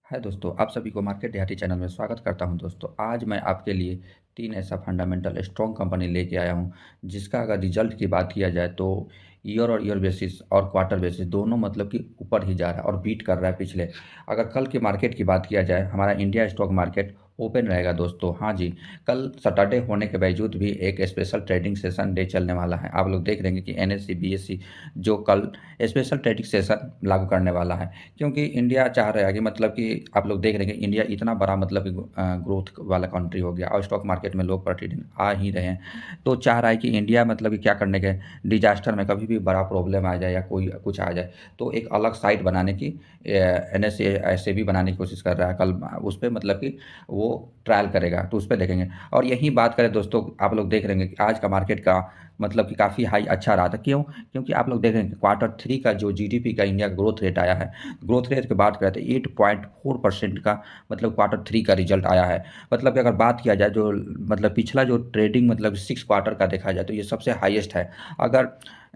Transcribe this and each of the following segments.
हाय दोस्तों, आप सभी को मार्केट देहाती चैनल में स्वागत करता हूं। दोस्तों, आज मैं आपके लिए 3 ऐसा फंडामेंटल स्ट्रॉन्ग कंपनी लेके आया हूं, जिसका अगर रिजल्ट की बात किया जाए तो ईयर और ईयर बेसिस और क्वार्टर बेसिस दोनों मतलब कि ऊपर ही जा रहा है और बीट कर रहा है पिछले। अगर कल के मार्केट की बात किया जाए, हमारा इंडिया स्टॉक मार्केट ओपन रहेगा दोस्तों। हाँ जी, कल सैटरडे होने के बावजूद भी एक स्पेशल ट्रेडिंग सेशन डे चलने वाला है। आप लोग देख रहे हैं कि एनएससी बीएससी जो कल स्पेशल ट्रेडिंग सेशन लागू करने वाला है, क्योंकि इंडिया चाह रहा है कि मतलब कि आप लोग देख रहे हैं कि इंडिया इतना बड़ा मतलब कि ग्रोथ वाला कंट्री हो गया और स्टॉक मार्केट में लोग प्रतिदिन आ ही रहे हैं। तो चाह रहा है कि इंडिया मतलब कि क्या करने के डिजास्टर में कभी भी बड़ा प्रॉब्लम आ जाए या कोई कुछ आ जाए तो एक अलग साइट बनाने की एनएसए ऐसे भी बनाने की कोशिश कर रहा है। कल उस पर मतलब कि वो ट्रायल करेगा, तो उस पर देखेंगे। और यही बात करें दोस्तों, आप लोग देख रहे हैं कि आज का मार्केट का मतलब कि काफ़ी हाई अच्छा रहा था। क्यों? क्योंकि आप लोग देख रहे हैं कि क्वार्टर 3 का जो जीडीपी का इंडिया का ग्रोथ रेट आया है, ग्रोथ रेट की बात करें तो 8.4% का मतलब क्वार्टर 3 का रिजल्ट आया है। मतलब कि अगर बात किया जाए जो मतलब पिछला जो ट्रेडिंग मतलब 6 क्वार्टर का देखा जाए तो ये सबसे हाईएस्ट है। अगर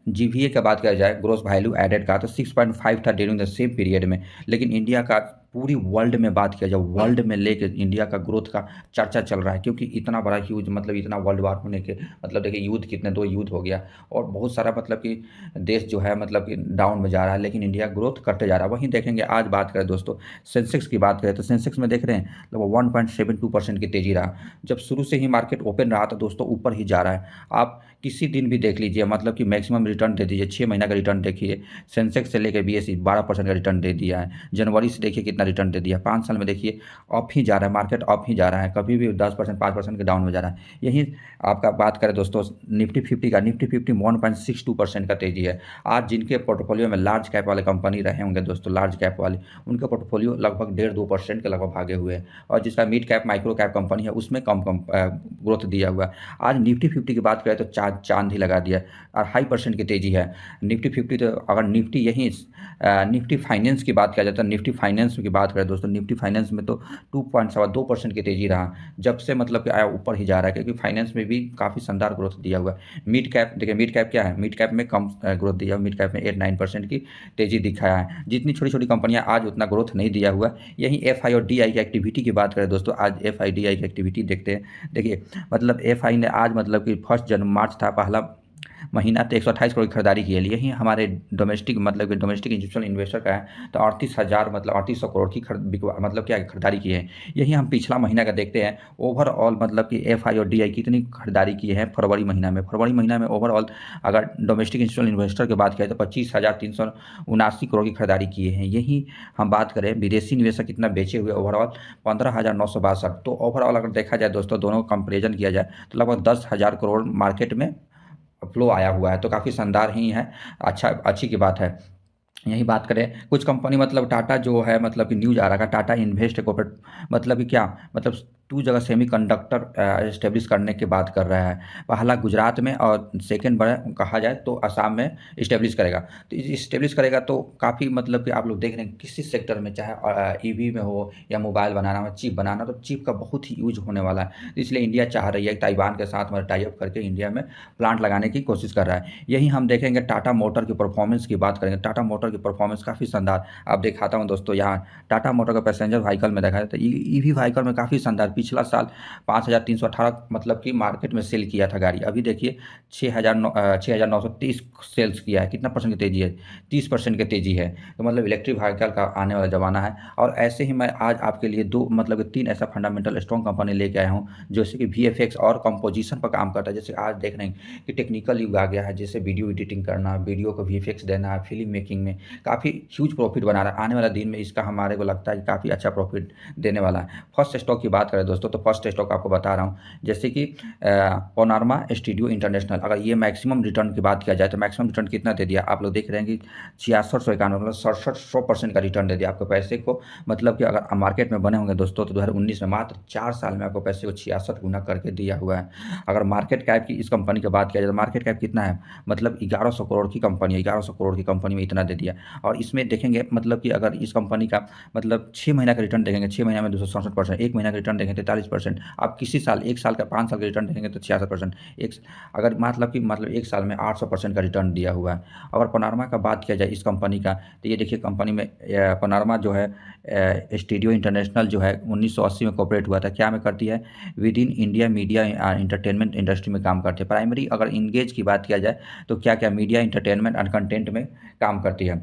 जीवीए का बात किया जाए, ग्रोस वैल्यू एडेड का, तो 6.5 था ड्यूरिंग द सेम पीरियड में। लेकिन इंडिया का पूरी वर्ल्ड में बात किया जाए, वर्ल्ड में लेके इंडिया का ग्रोथ का चर्चा चल रहा है, क्योंकि इतना बड़ा ह्यूज मतलब इतना वर्ल्ड वार होने के मतलब देखिए युद्ध कितने 2 युद्ध हो गया और बहुत सारा मतलब कि देश जो है मतलब कि डाउन में जा रहा है, लेकिन इंडिया ग्रोथ करते जा रहा है। वहीं देखेंगे आज बात करें दोस्तों, सेंसेक्स की बात करें तो सेंसेक्स में देख रहे हैं लगभग 1.72% की तेजी रहा। जब शुरू से ही मार्केट ओपन रहा तो दोस्तों ऊपर ही जा रहा है। आप किसी दिन भी देख लीजिए, मतलब कि मैक्सिमम रिटर्न दे दीजिए, 6 महीना का रिटर्न देखिए। सेंसेक्स से लेकर बीएसई 12% का रिटर्न दे दिया है। जनवरी से देखिए कितना रिटर्न दे दिया। 5 साल में देखिए अप ही जा रहा है, मार्केट अप ही जा रहा है, कभी भी 10% 5% के डाउन में जा रहा है। यही आपका बात करें दोस्तों निफ्टी 50 का, निफ्टी 50 1.62% का तेजी है। आज जिनके पोर्टफोलियो में लार्ज कैप वाले कंपनी रहे होंगे दोस्तों, लार्ज कैप वाले, उनके पोर्टफोलियो लगभग 1.5-2% के लगभग भागे हुए हैं। और जिसका mid cap micro cap company है उसमें कम कम ग्रोथ दिया हुआ है। आज निफ्टी 50 की बात करें तो चांद ही लगा दिया और हाई परसेंट की तेजी है निफ्टी 50। तो अगर निफ्टी यही निफ्टी फाइनेंस की बात किया जाए तो निफ्टी फाइनेंस की बात करें दोस्तों, निफ्टी फाइनेंस में तो 2.2% की तेजी रहा। जब से मतलब कि आया ऊपर ही जा रहा है, क्योंकि फाइनेंस में भी काफ़ी शानदार ग्रोथ दिया हुआ है। मिड कैप देखिए, मिड कैप क्या है, मिड कैप में कम ग्रोथ दिया हुआ, मिड कैप में 8-9% की तेजी दिखाया है। जितनी छोटी छोटी कंपनियां आज उतना ग्रोथ नहीं दिया हुआ। यही एफ आई और डी आई की एक्टिविटी की बात करें दोस्तों, आज एफ आई डी आई की एक्टिविटी देखते हैं। देखिए मतलब एफ आई ने आज मतलब कि 1 मार्च था, पहला महीना, तो 128 करोड़ की खरीदारी की है। यही हमारे डोमेस्टिक मतलब कि डोमेस्टिक इंस्टीट्यूशनल इन्वेस्टर का है तो 38,000 मतलब 3800 करोड़ की मतलब क्या खरीदारी की है। यही हम पिछला महीना का देखते हैं, ओवरऑल मतलब कि एफ आई और डी आई कितनी खरीदारी की है फरवरी महीना में। फरवरी महीना में ओवरऑल अगर डोमेस्टिक इंस्टीट्यूशनल इन्वेस्टर की बात करें तो 25,379 करोड़ की खरीदारी किए हैं। यही हम बात करें विदेशी निवेशक कितना बेचे हुए, ओवरऑल 15,962। तो ओवरऑल अगर देखा जाए दोस्तों, दोनों कंपेरिजन किया जाए तो लगभग 10,000 करोड़ मार्केट में फ्लो आया हुआ है, तो काफ़ी शानदार ही है। अच्छा, अच्छी की बात है। यही बात करें कुछ कंपनी मतलब टाटा जो है मतलब कि न्यूज़ आ रहा है टाटा इन्वेस्ट कॉर्पोरेट, मतलब कि क्या मतलब 2 जगह सेमीकंडक्टर एस्टेब्लिश करने की बात कर रहा है। पहला गुजरात में और सेकंड बड़ा कहा जाए तो असम में इस्टेब्लिश करेगा। तो इस्टेब्लिश करेगा तो काफ़ी मतलब कि आप लोग देख रहे हैं किसी सेक्टर में, चाहे ईवी में हो या मोबाइल बनाना हो, चिप बनाना, तो चिप का बहुत ही यूज होने वाला है। तो इसलिए इंडिया चाह रही है ताइवान के साथ मतलब टाई अप करके इंडिया में प्लांट लगाने की कोशिश कर रहा है। यही हम देखेंगे टाटा मोटर की परफॉर्मेंस की बात करेंगे। टाटा मोटर की परफॉर्मेंस काफ़ी शानदार, आप दिखाता हूँ दोस्तों यहाँ टाटा मोटर का पैसेंजर व्हीकल में देखा जाए तो ईवी व्हीकल में काफ़ी शानदार। पिछला साल 5,318 मतलब कि मार्केट में सेल किया था गाड़ी, अभी देखिए 6,930 सेल्स किया है। कितना परसेंट की तेजी है? 30% की तेजी है। तो मतलब इलेक्ट्रिक व्हीकल का आने वाला ज़माना है। और ऐसे ही मैं आज आपके लिए 2 मतलब 3 ऐसा फंडामेंटल स्ट्रॉन्ग कंपनी लेके आया हूँ, जैसे कि वीएफएक्स और कंपोजिशन पर काम करता है। जैसे आज देख रहे हैं कि टेक्निकल युग आ गया है, जैसे वीडियो एडिटिंग करना, वीडियो को वीएफएक्स देना, फिल्म मेकिंग में काफ़ी ह्यूज प्रॉफिट बना रहा है। आने वाला दिन में इसका हमारे को लगता है कि काफ़ी अच्छा प्रॉफिट देने वाला है। फर्स्ट स्टॉक की बात करें दोस्तों, तो फर्स्ट स्टॉक आपको बता रहा हूँ, जैसे कि पनारमा स्टूडियो इंटरनेशनल। अगर ये मैक्सिमम रिटर्न की बात किया जाए तो मैक्सिमम रिटर्न कितना दे दिया, आप लोग देख रहे हैं कि 6691 मतलब 6700% का रिटर्न दे दिया आपको पैसे को। मतलब कि अगर मार्केट में बने होंगे दोस्तों तो 2019 में मात्र 4 साल में आपको पैसे को 66 गुना करके दिया हुआ है। अगर मार्केट कैप की इस कंपनी की बात किया जाए तो मार्केट कैप कितना है, मतलब 1100 करोड़ की कंपनी है। 1100 करोड़ की कंपनी में इतना दे दिया। और इसमें देखेंगे मतलब कि अगर इस कंपनी का मतलब 6 महीना का रिटर्न देखेंगे, 6 महीना में 267%, 1 महीना का रिटर्न देखें 43%। आप किसी साल 1 साल का 5 साल का रिटर्न देखेंगे तो 66%। एक अगर मतलब 1 साल में 800% का रिटर्न दिया हुआ है। अगर पनारमा का बात किया जाए इस कंपनी का, तो ये देखिए कंपनी में पनारमा जो है स्टूडियो इंटरनेशनल जो है 1980 में कॉर्पोरेट हुआ था। क्या में करती है? With in India media entertainment industry में काम करती है। प्राइमरी अगर इंगेज की बात किया जाए तो क्या क्या मीडिया एंटरटेनमेंट एंड कंटेंट में काम करती है।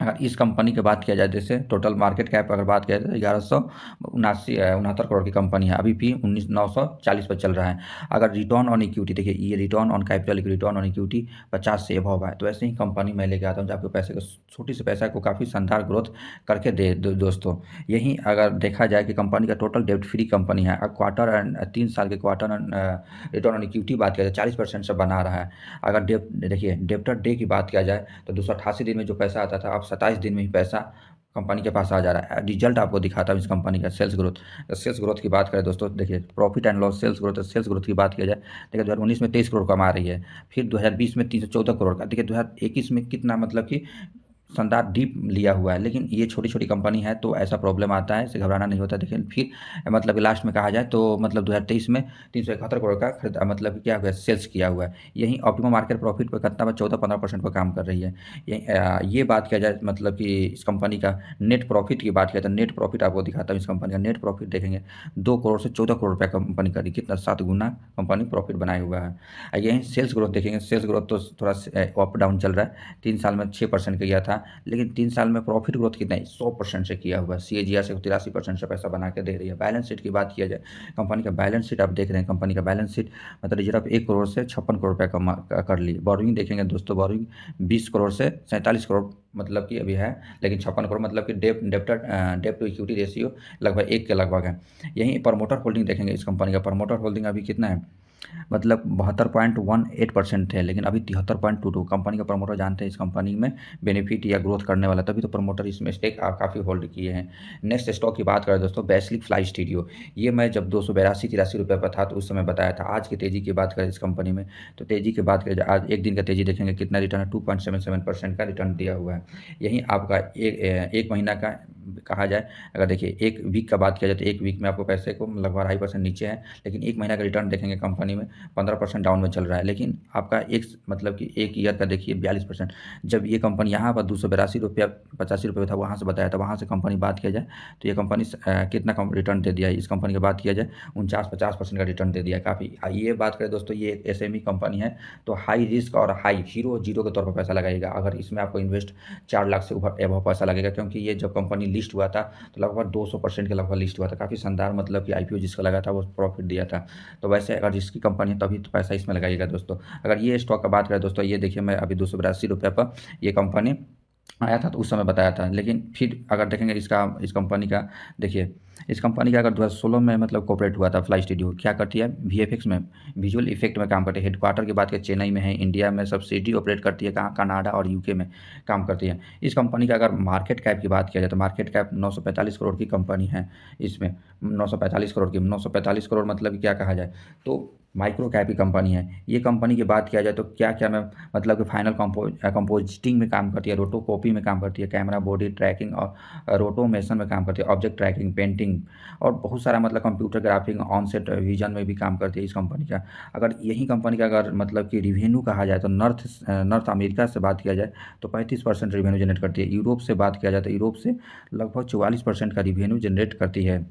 अगर इस कंपनी की बात किया जाए, जैसे टोटल मार्केट कैप अगर बात किया जाए 1179 करोड़ की कंपनी है, अभी भी 1940 पर चल रहा है। अगर रिटर्न ऑन इक्विटी देखिए, ये return on capital return on equity 50 से एबव है। तो ऐसे ही कंपनी मैं लेके आता हूँ जो आपके पैसे को, छोटी से पैसा को काफ़ी शानदार ग्रोथ करके दे दोस्तों। यहीं अगर देखा जाए कि कंपनी का टोटल डेब्ट फ्री कंपनी है, क्वार्टर एंड 3 साल के quarter and return on equity बात किया जाए 40% से बना रहा है। अगर देखिए डेब्टर डे की बात किया जाए तो 288 दिन में जो पैसा आता था, अब 27 दिन में ही पैसा कंपनी के पास आ जा रहा है। रिजल्ट आपको दिखाता हूँ इस कंपनी का सेल्स ग्रोथ। सेल्स ग्रोथ की बात करें दोस्तों, देखिए profit and loss sales growth की बात किया जाए, देखिए 2019 में 23 करोड़ कमा रही है, फिर 2020 में 314 करोड़ का, देखिए 2021 में कितना मतलब कि शानदार डीप लिया हुआ है। लेकिन ये छोटी-छोटी कंपनी है तो ऐसा प्रॉब्लम आता है, इससे घबराना नहीं होता। देखिए फिर मतलब लास्ट में कहा जाए तो मतलब 2023 में 371 करोड़ का मतलब कि क्या हुआ है, सेल्स किया हुआ है। यहीं ऑप्टिमम मार्केट प्रॉफिट पर कितना 14-15% पर काम कर रही है। ये बात किया जाए मतलब कि इस कंपनी का नेट प्रॉफिट की बात किया तो नेट प्रॉफिट आपको दिखाता हूँ। इस कंपनी का नेट प्रॉफिट देखेंगे 2 करोड़ से 14 करोड़ रुपया कंपनी करी, कितना 7 गुना कंपनी प्रॉफिट बनाए हुआ है। यहीं सेल्स ग्रोथ देखेंगे, सेल्स ग्रोथ तो थोड़ा अप डाउन चल रहा है। 3 साल में 6% किया था, लेकिन 3 साल में प्रॉफिट ग्रोथ कितना है, 100% से किया हुआ है। सीएजीआर से 83% से पैसा बना के दे रही है। बैलेंस शीट की बात किया जाए, कंपनी का बैलेंस शीट आप देख रहे हैं, कंपनी का बैलेंस शीट मतलब रिजर्व 1 करोड़ से 56 करोड़ रुपया कर ली। बोरोइंग देखेंगे दोस्तों, बोरोइंग 20 करोड़ से 47 करोड़ मतलब कि अभी है, लेकिन 56 करोड़ मतलब कि डेप्ट टू इक्विटी रेशियो लगभग 1 के लगभग है। यहीं प्रमोटर होल्डिंग देखेंगे, इस कंपनी का प्रमोटर होल्डिंग अभी कितना है, मतलब 72.18% थे, लेकिन अभी 73.22। कंपनी का प्रमोटर जानते हैं इस कंपनी में बेनिफिट या ग्रोथ करने वाला, तभी तो प्रमोटर इसमें स्टेक काफ़ी होल्ड किए हैं। नेक्स्ट स्टॉक की बात करें दोस्तों, वैश्विक फ्लाई स्टूडियो, ये मैं जब 282-83 रुपये पर था तो उस समय बताया था। आज की तेज़ी की बात करें इस कंपनी में, तो तेज़ी की बात करें, आज एक दिन का तेज़ी देखेंगे कितना रिटर्न है, 2.77% का रिटर्न दिया हुआ है। यहीं आपका एक महीना का कहा जाए, अगर देखिए एक वीक का बात किया जाए तो एक वीक में आपको पैसे को लगभग 2.5% नीचे है, लेकिन एक महीना का रिटर्न देखेंगे कंपनी में 15% डाउन में चल रहा है। लेकिन आपका एक मतलब कि एक ईयर का देखिए 42%। जब ये कंपनी यहाँ पर 282 रुपया 85 रुपये था, वहाँ से बताया था, वहाँ से कंपनी बात किया जाए तो ये कंपनी कितना कम रिटर्न दे दिया है। इस कंपनी की बात किया जाए 49-50% का रिटर्न दे दिया है काफ़ी। ये बात करें दोस्तों, ये एक एसएमई कंपनी है, तो हाई रिस्क और हाई जीरो के तौर पर पैसा लगाएगा। अगर इसमें आपको इन्वेस्ट 4 लाख से ऊपर एबव पैसा लगेगा, क्योंकि ये जब कंपनी लिस्ट हुआ था तो लगभग 200% के लगभग लिस्ट हुआ था। काफ़ी शानदार मतलब कि आईपीओ जिसका लगा था वो प्रॉफिट दिया था। तो वैसे अगर जिसकी कंपनी है तभी तो पैसा इसमें लगाइएगा दोस्तों। अगर ये स्टॉक का बात करें दोस्तों, ये देखिए मैं अभी 282 रुपये पर ये कंपनी आया था तो उस समय बताया था। लेकिन फिर अगर देखेंगे इस कंपनी का, देखिए इस कंपनी का अगर 2016 में मतलब कॉर्पोरेट हुआ था। फ्लाई स्टूडियो क्या करती है, वीएफएक्स में विजुअल इफेक्ट में काम करती है। हेडक्वार्टर की बात करें चेन्नई में है, इंडिया में सब्सिडी ऑपरेट करती है, कहाँ कनाडा और यूके में काम करती है। इस कंपनी का अगर मार्केट कैप की बात किया जाए तो मार्केट कैप 945 करोड़ की कंपनी है। इसमें 945 करोड़ मतलब कि क्या कहा जाए तो माइक्रो कैप की कंपनी है। ये कंपनी की बात किया जाए तो क्या क्या मैं मतलब कि फाइनल कंपोजिटिंग में काम करती है, रोटोकॉपी में काम करती है, कैमरा बॉडी ट्रैकिंग और रोटोमेशन में काम करती है, ऑब्जेक्ट ट्रैकिंग, पेंटिंग और बहुत सारा मतलब कंप्यूटर ग्राफिंग, ऑनसेट विजन में भी काम करती है इस कंपनी का। अगर यही कंपनी का अगर मतलब कि रिवेन्यू कहा जाए तो नॉर्थ अमेरिका से बात किया जाए तो 35% रिवेन्यू जनरेट करती है। यूरोप से बात किया जाए तो यूरोप से लगभग 44% का रिवेन्यू जनरेट करती है।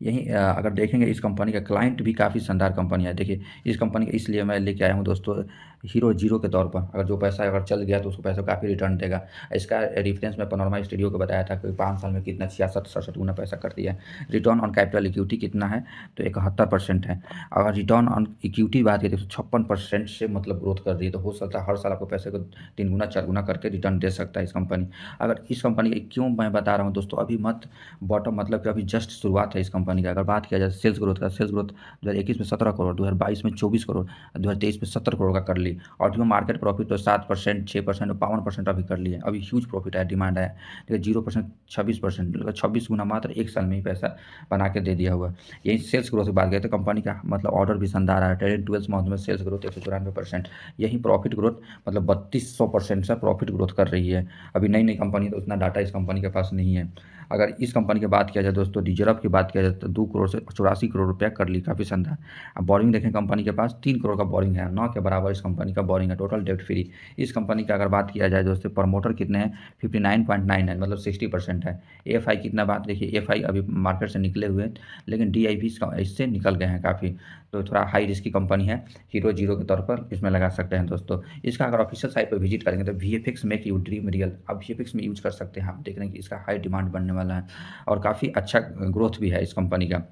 यहीं अगर देखेंगे इस कंपनी का क्लाइंट भी काफ़ी शानदार कंपनी है। देखिए इस कंपनी का इसलिए मैं लेके आया हूँ दोस्तों, हीरो जीरो के तौर पर, अगर जो पैसा अगर चल गया तो उसको पैसा काफ़ी रिटर्न देगा। इसका रेफरेंस में पनोरमा स्टूडियो को बताया था कि 5 साल में कितना 66-67 गुना पैसा करती है। रिटर्न ऑन कैपिटल इक्विटी कितना है तो 71% है। अगर रिटर्न ऑन इक्विटी बात करें तो 56% से मतलब ग्रोथ कर रही है। तो हो सकता है हर साल आपको पैसे को 3 गुना 4 गुना करके रिटर्न दे सकता है इस कंपनी। अगर इस कंपनी की क्यों मैं बता रहा हूँ दोस्तों, अभी मत बॉटम मतलब कि अभी जस्ट शुरुआत है इस कंपनी का। अगर बात किया जाए सेल्स ग्रोथ का, सेल्स ग्रोथ 2021 में 17 करोड़, 2022 में 24 करोड़, 2023 में 70 करोड़ का कर ली। ली। ऑटो मार्केट प्रॉफिट तो 7%, 6% और 52% अभी कर लिए। अभी ह्यूज प्रॉफिट है, डिमांड है। देखिए 0% 26%, मतलब 26 गुना मात्र 1 साल में ही पैसा बना के दे दिया हुआ। यही सेल्स ग्रोथ की बात करें तो कंपनी का मतलब ऑर्डर भी शानदार है। ट्रेलिंग 12 मंथ में सेल्स ग्रोथ 194%। यही प्रॉफिट ग्रोथ मतलब 3200% से प्रॉफिट ग्रोथ कर रही है। अभी नई नई कंपनी तो उतना डाटा इस कंपनी के पास नहीं है। अगर इस कंपनी की बात किया जाए दोस्तों, रिजर्व की बात किया जाए तो 2 करोड़ से 84 करोड़ रुपया कर ली, काफ़ी शानदार। अब बोरिंग देखें कंपनी के पास 3 करोड़ का बोरिंग है, 9 के बराबर इस कंपनी का बोरिंग है, टोटल डेब्ट फ्री। इस कंपनी का अगर बात किया जाए दोस्तों, प्रमोटर कितने हैं 59.9 है, मतलब 60% है। एएफआई कितना, बात देखिए एएफआई अभी मार्केट से निकले हुए हैं, लेकिन डीआई भी इससे निकल गए हैं काफ़ी। तो थोड़ा हाई रिस्क की कंपनी है, हीरो जीरो के तौर पर इसमें लगा सकते हैं दोस्तों। इसका अगर ऑफिशियल साइट पर विजिट करेंगे तो VFX make you dream real, आप वीएफएक्स में यूज कर सकते हैं। आप देख रहे हैं कि इसका हाई डिमांड बनने वाला है और काफ़ी अच्छा ग्रोथ भी है इस कंपनी का।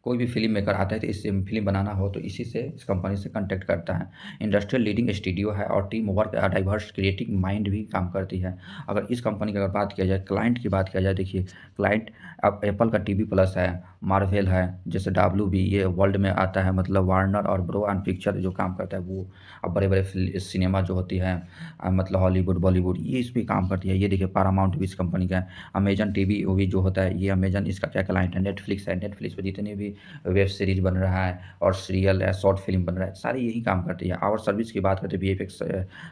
कोई भी फिल्म मेकर आता है तो इससे फिल्म बनाना हो तो इसी से इस कंपनी से कांटेक्ट करता है। इंडस्ट्रियल लीडिंग स्टूडियो है और team work diverse creative mind भी काम करती है। अगर इस कंपनी की अगर बात किया जाए, क्लाइंट की बात किया जाए, देखिए क्लाइंट अब एप्पल का टीवी प्लस है, मार्वेल है, जैसे डब्ल्यू बी ये वर्ल्ड में आता है, मतलब वार्नर और ब्रो एंड पिक्चर जो काम करता है वो। अब बड़े बड़े सिनेमा जो होती है मतलब हॉलीवुड बॉलीवुड, ये इस पर काम करती है। ये देखिए पैरामाउंट भी इस कंपनी का है। अमेजन टीवी वो भी जो होता है, ये अमेजन इसका क्या क्लाइंट है। नेटफ्लिक्स है, नेटफ्लिक्स पर जितने भी वेब सीरीज बन रहा है और सीरियल है, शॉर्ट फिल्म बन रहा है, सारी यही काम करती है। आवर सर्विस की बात करते हैं, वीएफएक्स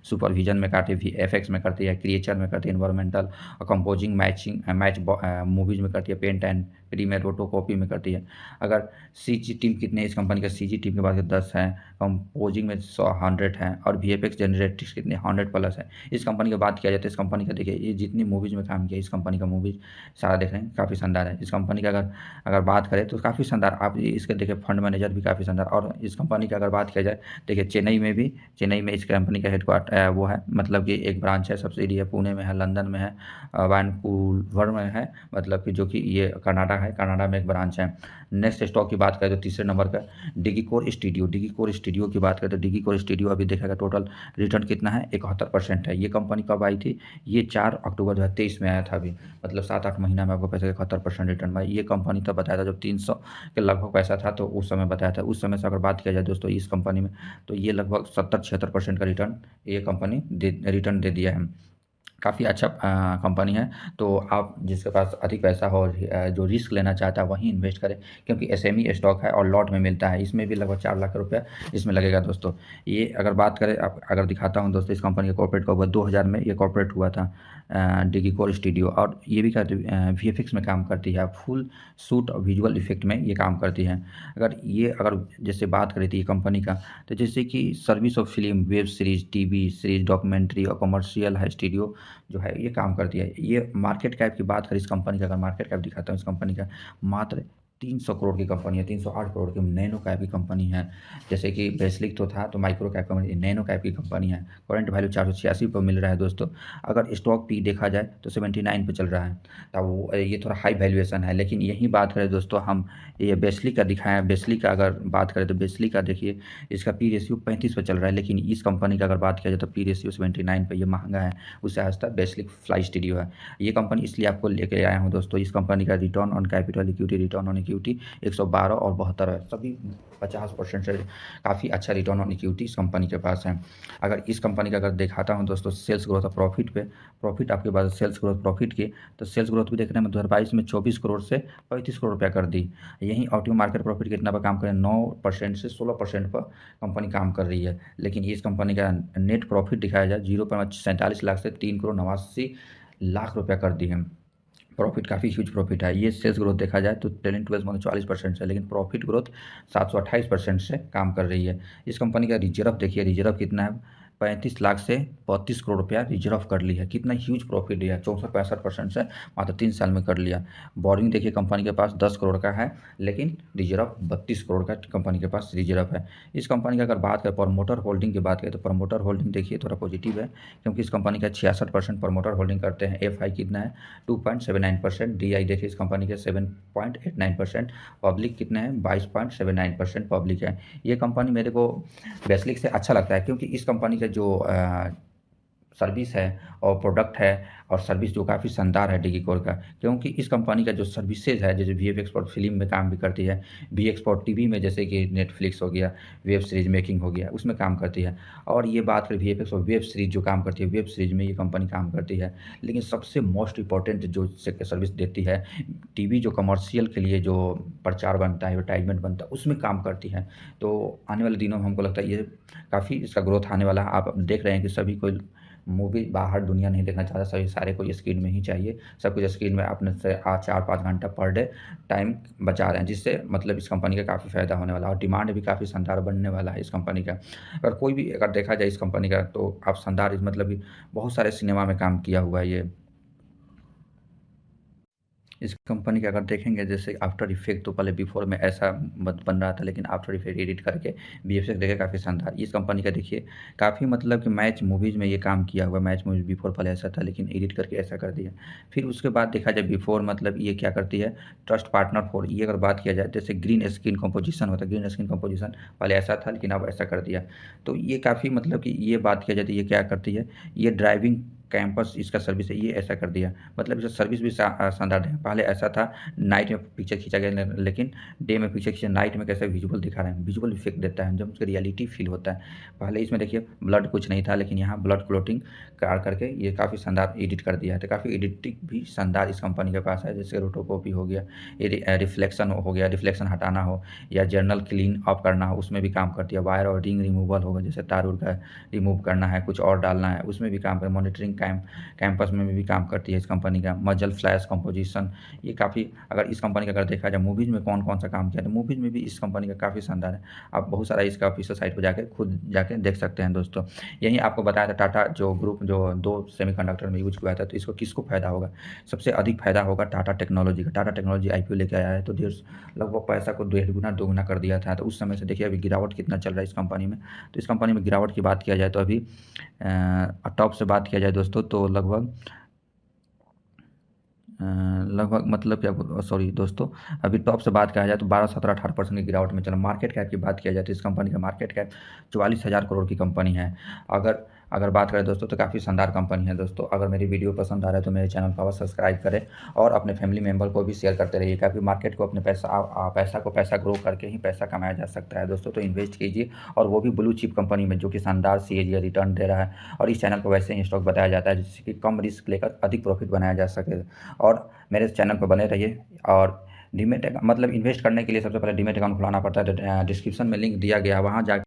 सुपरविजन में करती है, वीएफएक्स में करती है, क्रिएचर में करती है, इन्वायरमेंटल और कंपोजिंग मैच मूवीज़ में करती है, पेंट एंड प्री में फोटो कॉपी में करती है। अगर सीजी टीम कितने इस कंपनी का, सीजी टीम के बाद 10 है, कंपोजिंग में 100 है और वीएफएक्स जनरेटिक्स कितने 100+ है। इस कंपनी की बात किया जाए तो इस कंपनी का देखिए ये जितनी मूवीज़ में काम किया, इस कंपनी का मूवीज़ सारा देख रहे हैं काफ़ी शानदार है। इस कंपनी का अगर अगर बात करें तो काफ़ी शानदार, आप इसके देखिए फंड मैनेजर भी काफ़ी शानदार। और इस कंपनी का अगर बात किया जाए, देखिए चेन्नई में इस कंपनी का हेडक्वार्टर वो है, मतलब कि एक ब्रांच है, सब्सिडी है, पुणे में है, लंदन में है, वैनकूवर में है, मतलब कि जो कि ये कनाडा है, कनाडा में एक ब्रांच है। नेक्स्ट स्टॉक की बात करें तो तीसरे नंबर का डिगीकोर स्टूडियो की बात करें तो डिगीकोर स्टूडियो अभी देखेगा टोटल रिटर्न कितना है 71% है। ये कंपनी कब आई थी, ये 4 अक्टूबर 2023 में आया था अभी, मतलब 7-8 महीना में आपको पैसा 71% रिटर्न भाई। ये कंपनी तब बताया था जब 300 के लगभग पैसा था, तो उस समय बताया था। उस समय से अगर बात किया जाए दोस्तों इस कंपनी में, तो ये लगभग 70-76% का रिटर्न ये कंपनी रिटर्न दे दिया है। काफ़ी अच्छा कंपनी है। तो आप जिसके पास अधिक पैसा हो और जो रिस्क लेना चाहता है वहीं इन्वेस्ट करें, क्योंकि एसएमई स्टॉक है और लॉट में मिलता है। इसमें भी लगभग 4 लाख रुपया इसमें लगेगा दोस्तों। ये अगर बात करें, आप अगर दिखाता हूँ दोस्तों, इस कंपनी का कॉर्पोरेट का हुआ 2000 में ये कॉर्पोरेट हुआ था डिगीकोर स्टूडियो। और ये भी वीएफएक्स में काम करती है, फुल सूट और विजुअल इफेक्ट में ये काम करती है। अगर जैसे बात करें थी ये कंपनी का, तो जैसे कि service of film, web series, TV series, documentary और कमर्शियल है स्टूडियो जो है ये काम करती है। ये मार्केट कैप की बात करें इस कंपनी का, अगर मार्केट कैप दिखाता हूँ इस कंपनी का, मात्र 300 करोड़ की कंपनी है, 308 करोड़ की नैनो कैप की कंपनी है। जैसे कि बेसलिक तो था तो micro cap company, nano cap की कंपनी है। करंट वैल्यू 486 पर मिल रहा है दोस्तों। अगर स्टॉक पी देखा जाए तो 79 पे चल रहा है, तो वो ये थोड़ा हाई वैल्यूएशन है। लेकिन यही बात करें दोस्तों, हम ये बेसलिक का दिखाएं, बेसलिक का अगर बात करें तो बेसलिक का देखिए इसका पी रेशियो 35 पे चल रहा है, लेकिन इस कंपनी का अगर बात किया जाए तो पी रेशियो 79 पे, ये महंगा है। उससे हंसता बेसलिक फ्लाई स्टूडियो है। ये कंपनी इसलिए आपको लेकर आया हूँ दोस्तों। इस कंपनी का return on capital equity, return on equity 112 और 72 है, सभी 50% से काफ़ी अच्छा रिटर्न ऑन इक्विटी इस कंपनी के पास है। अगर इस कंपनी का अगर दिखाता हूँ दोस्तों सेल्स ग्रोथ और प्रॉफिट पे, प्रॉफिट आपके पास सेल्स ग्रोथ प्रॉफिट की, तो सेल्स ग्रोथ भी देखने में 2022 में 24 करोड़ से 35 करोड़ रुपया कर दी। यहीं ऑटो मार्केट प्रॉफिट कितना पर काम करें, 9% से 16% पर कंपनी काम कर रही है। लेकिन इस कंपनी का नेट प्रॉफिट दिखाया जाए 0.47 लाख से 3 करोड़ 89 लाख रुपया कर दी है। प्रॉफिट काफ़ी ह्यूज प्रॉफिट है। ये सेल्स ग्रोथ देखा जाए तो ट्रेलिंग 12 मंथ 40% से, लेकिन प्रॉफिट ग्रोथ 728% से काम कर रही है। इस कंपनी का रिजर्व देखिए, रिजर्व कितना है, 35 लाख से 32 करोड़ रुपया रिजर्व कर ली है। कितना ह्यूज प्रॉफिट दिया, 64-65% से मात्र 3 साल में कर लिया। बोरिंग देखिए कंपनी के पास 10 करोड़ का है, लेकिन रिजर्व 32 करोड़ का कंपनी के पास रिजर्व है। इस कंपनी का अगर बात करें प्रमोटर होल्डिंग की बात करें तो प्रमोटर होल्डिंग देखिए थोड़ा पॉजिटिव है, क्योंकि इस कंपनी का 66% प्रमोटर होल्डिंग करते हैं। एफआई कितना है 2.79%, डीआई देखिए इस कंपनी के 7.89%, पब्लिक कितना है 22.79% पब्लिक है। ये कंपनी मेरे को बेसलिक से अच्छा लगता है, क्योंकि इस कंपनी का जो सर्विस है और प्रोडक्ट है और सर्विस जो काफ़ी शानदार है डिगीकोर का, क्योंकि इस कंपनी का जो सर्विसेज है जैसे वी एक्सपोर्ट फिल्म में काम भी करती है, वी एक्सपोर्ट टीवी में जैसे कि नेटफ्लिक्स हो गया, वेब सीरीज मेकिंग हो गया, उसमें काम करती है। और ये बात करें वी एक्स और वेब सीरीज जो काम करती है, वेब सीरीज में ये कंपनी काम करती है। लेकिन सबसे मोस्ट इंपॉर्टेंट जो सर्विस देती है, टीवी जो कमर्शियल के लिए जो प्रचार बनता है, एडवर्टाइजमेंट बनता है, उसमें काम करती है। तो आने वाले दिनों में हमको लगता है ये काफ़ी इसका ग्रोथ आने वाला है। आप अब देख रहे हैं कि सभी कोई मूवी बाहर दुनिया नहीं देखना चाहता, सभी सारे को स्क्रीन में ही चाहिए। सब कुछ स्क्रीन में अपने से 4-5 घंटा पर डे टाइम बचा रहे हैं, जिससे मतलब इस कंपनी का काफ़ी फ़ायदा होने वाला है और डिमांड भी काफ़ी शानदार बनने वाला है इस कंपनी का। अगर कोई भी अगर देखा जाए इस कंपनी का तो आप शानदार मतलब कि बहुत सारे सिनेमा में काम किया हुआ है ये। इस कंपनी का अगर देखेंगे जैसे आफ्टर इफेक्ट तो पहले बिफोर में ऐसा बन रहा था, लेकिन आफ्टर इफेक्ट एडिट करके वीएफएक्स देखे काफ़ी शानदार। इस कंपनी का देखिए काफ़ी मतलब कि मैच मूवीज़ में ये काम किया हुआ, मैच मूवीज़ बिफोर पहले ऐसा था लेकिन एडिट करके ऐसा कर दिया। फिर उसके बाद देखा जाए बिफोर मतलब ये क्या करती है, ट्रस्ट पार्टनर फॉर, ये अगर बात किया जाए जैसे ग्रीन स्क्रीन कंपोजिशन होता है, ग्रीन स्क्रीन कंपोजिशन पहले ऐसा था लेकिन अब ऐसा कर दिया। तो ये काफ़ी मतलब कि ये बात किया जाए तो ये क्या करती है, ये ड्राइविंग कैंपस इसका सर्विस है, ये ऐसा कर दिया। मतलब इसका सर्विस भी शानदार है। पहले ऐसा था नाइट में पिक्चर खींचा गया लेकिन डे में पिक्चर खींचा, नाइट में कैसे विजुअल दिखा रहे हैं, विजुअल इफेक्ट देता है जब उसका रियलिटी फील होता है। पहले इसमें देखिए ब्लड कुछ नहीं था लेकिन यहाँ ब्लड क्लोटिंग करके ये काफ़ी शानदार एडिट कर दिया है। तो काफ़ी एडिटिंग भी शानदार इस कंपनी के पास है, जैसे रोटोकॉपी हो गया, ये रिफ्लेक्शन हो गया, रिफ्लेक्शन हटाना हो या जर्नल क्लीन अप करना हो उसमें भी काम करती है। वायर और रिंग रिमूवल होगा, जैसे तार उर का रिमूव करना है, कुछ और डालना है, उसमें भी काम कर मॉनिटरिंग कैंपस में भी काम करती है इस कंपनी का। मजल फ्लैश कंपोजिशन, ये काफ़ी अगर इस कंपनी का अगर देखा जाए मूवीज़ में कौन कौन सा काम किया तो मूवीज़ में भी इस कंपनी का काफ़ी शानदार है। आप बहुत सारा इसका ऑफिशियल साइट पर जाकर खुद जाके देख सकते हैं दोस्तों। यही आपको बताया था टाटा जो ग्रुप जो 2 सेमीकंडक्टर में यूज हुआ था, तो इसको किसको फ़ायदा होगा, सबसे अधिक फ़ायदा होगा टाटा टेक्नोलॉजी का। टाटा टेक्नोलॉजी आईपीओ लेके आया है तो लगभग पैसा को 1.5 गुना 2 गुना कर दिया था। तो उस समय से देखिए अभी गिरावट कितना चल रहा है इस कंपनी में। तो इस कंपनी में गिरावट की बात किया जाए तो अभी टॉप से बात किया जाए दोस्तों तो लगभग मतलब क्या सॉरी दोस्तों, अभी टॉप से बात किया जाए तो 12, 17, 18% की गिरावट में चला। मार्केट कैप की बात किया जाए तो इस कंपनी का मार्केट कैप 44,000 करोड़ की कंपनी है। अगर अगर बात करें दोस्तों तो काफ़ी शानदार कंपनी है दोस्तों। अगर मेरी वीडियो पसंद आ रहा है तो मेरे चैनल को सब्सक्राइब करें और अपने फैमिली मेम्बर को भी शेयर करते रहिए, क्योंकि मार्केट को अपने पैसा ग्रो करके ही पैसा कमाया जा सकता है दोस्तों। तो इन्वेस्ट कीजिए और वो भी ब्लू चिप कंपनी में जो कि शानदार CAGR रिटर्न दे रहा है। और इस चैनल को वैसे ही स्टॉक बताया जाता है जिससे कि कम रिस्क लेकर अधिक प्रॉफिट बनाया जा सके। और मेरे चैनल पर बने रहिए। और डीमेट मतलब इन्वेस्ट करने के लिए सबसे पहले डीमेट अकाउंट खुलाना पड़ता है, तो डिस्क्रिप्शन में लिंक दिया गया है, वहाँ जा